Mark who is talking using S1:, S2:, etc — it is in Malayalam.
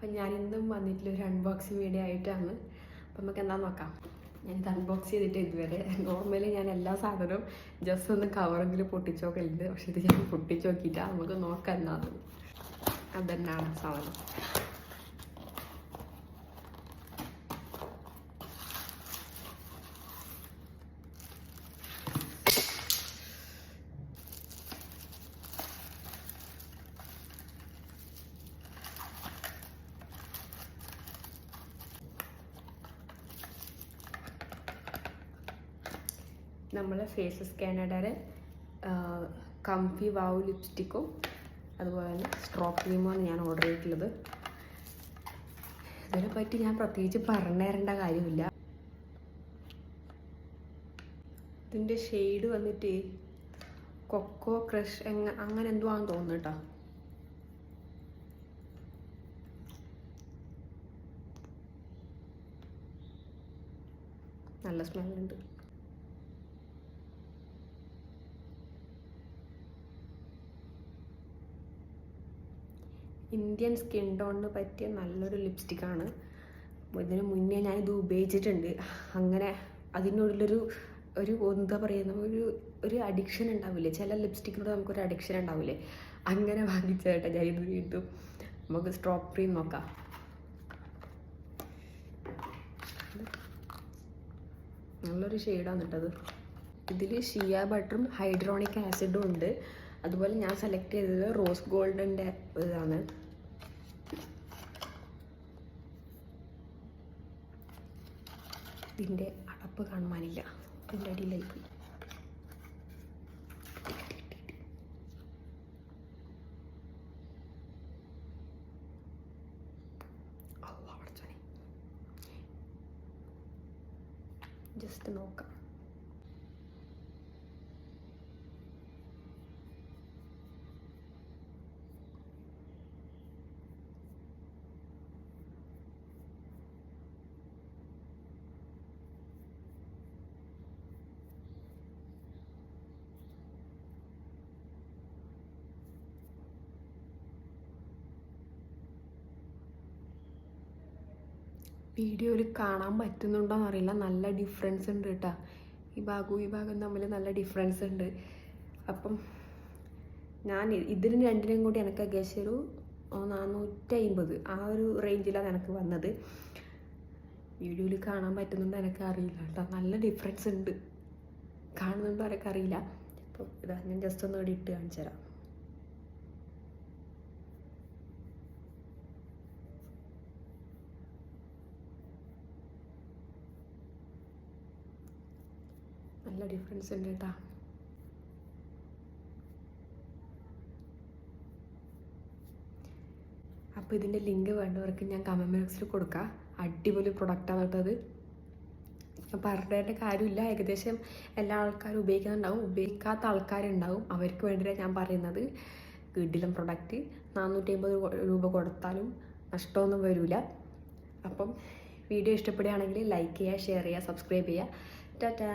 S1: അപ്പം ഞാനിന്നും വന്നിട്ടുള്ളൊരു അൺബോക്സിങ് വീഡിയോ ആയിട്ടാണ്. അപ്പം നമുക്ക് എന്താ നോക്കാം. ഞാനിത് അൺബോക്സ് ചെയ്തിട്ട് ഇതുവരെ നോർമലി ഞാൻ എല്ലാ സാധനവും ജസ്റ്റ് ഒന്ന് കവറെങ്കിലും പൊട്ടിച്ച് നോക്കലുണ്ട്. പക്ഷെ ഇത് ഞാൻ പൊട്ടിച്ച് നോക്കിയിട്ടാ. നമുക്ക് നോക്കാം എന്നാണ്. അതന്നെയാണ് സാധനം. നമ്മളെ ഫേസ് സ്കാനഡയുടെ കംഫി വാവ് ലിപ്സ്റ്റിക്കും അതുപോലെ തന്നെ സ്ട്രോ ക്രീമുമാണ് ഞാൻ ഓർഡർ ചെയ്തിട്ടുള്ളത്. ഇതിനെപ്പറ്റി ഞാൻ പ്രത്യേകിച്ച് പറഞ്ഞു തരേണ്ട കാര്യമില്ല. ഇതിൻ്റെ ഷെയ്ഡ് വന്നിട്ട് കൊക്കോ ക്രഷ് അങ്ങനെ എന്തോ ആണെന്ന് തോന്നുന്നു കേട്ടോ. നല്ല സ്മെല്ലുണ്ട്. ഇന്ത്യൻ സ്കിൻ ടോണിന് പറ്റിയ നല്ലൊരു ലിപ്സ്റ്റിക്കാണ്. ഇതിന് മുന്നേ ഞാനിത് ഉപയോഗിച്ചിട്ടുണ്ട്. അങ്ങനെ അതിനുള്ളിലൊരു എന്താ പറയുന്ന ഒരു അഡിക്ഷൻ ഉണ്ടാവില്ലേ, ചില ലിപ്സ്റ്റിക്കിനോട് നമുക്കൊരു അഡിക്ഷൻ ഉണ്ടാവില്ലേ, അങ്ങനെ വാങ്ങിച്ചേട്ടാ ഞാനിത് വീണ്ടും. നമുക്ക് സ്ട്രോ ക്രീം നോക്കാം. നല്ലൊരു ഷെയ്ഡാണ് കേട്ടത്. ഇതിൽ ഷിയ ബട്ടറും ഹൈഡ്രോണിക് ആസിഡും ഉണ്ട്. അതുപോലെ ഞാൻ സെലക്ട് ചെയ്തത് റോസ് ഗോൾഡിൻ്റെ ഇതാണ്. ഇതിൻ്റെ അടപ്പ് കാണുവാനില്ല, ഇതിൻ്റെ അടിയിലായി പോയി. ജസ്റ്റ് നോക്കാം. വീഡിയോയിൽ കാണാൻ പറ്റുന്നുണ്ടോയെന്ന് അറിയില്ല, നല്ല ഡിഫറൻസ് ഉണ്ട് കേട്ടോ. ഈ ഭാഗം തമ്മിൽ നല്ല ഡിഫറൻസ് ഉണ്ട്. അപ്പം ഞാൻ ഇതിന് രണ്ടിനും കൂടി എനിക്ക് ഏകദേശം ഒരു 450 ആ ഒരു റേഞ്ചിലാണ് എനിക്ക് വന്നത്. വീഡിയോയിൽ കാണാൻ പറ്റുന്നുണ്ടോ എനിക്ക് അറിയില്ല കേട്ടോ. നല്ല ഡിഫറൻസ് ഉണ്ട്. കാണുന്നുണ്ടോ എനിക്കറിയില്ല. അപ്പോൾ ഇതാ ഞാൻ ജസ്റ്റ് ഒന്ന് ഇവിടെ ഇട്ട് കാണിച്ചു തരാം. നല്ല ഡിഫറൻസ് ഉണ്ട് കേട്ടോ. അപ്പോൾ ഇതിൻ്റെ ലിങ്ക് വേണ്ടവർക്ക് ഞാൻ കമൻറ്റ് ബോക്സിൽ കൊടുക്കാം. അടിപൊളി പ്രൊഡക്റ്റാണ് കേട്ടത്. പറഞ്ഞതിൻ്റെ കാര്യമില്ല, ഏകദേശം എല്ലാ ആൾക്കാരും ഉപയോഗിക്കുന്നുണ്ടാവും, ഉപയോഗിക്കാത്ത ആൾക്കാരുണ്ടാവും. അവർക്ക് വേണ്ടിയിട്ടാണ് ഞാൻ പറയുന്നത്. കിടിലൻ പ്രൊഡക്റ്റ്. 450 രൂപ കൊടുത്താലും നഷ്ടമൊന്നും വരില്ല. അപ്പം വീഡിയോ ഇഷ്ടപ്പെടുകയാണെങ്കിൽ ലൈക്ക് ചെയ്യുക, ഷെയർ ചെയ്യുക, സബ്സ്ക്രൈബ് ചെയ്യുക. ടാറ്റാ.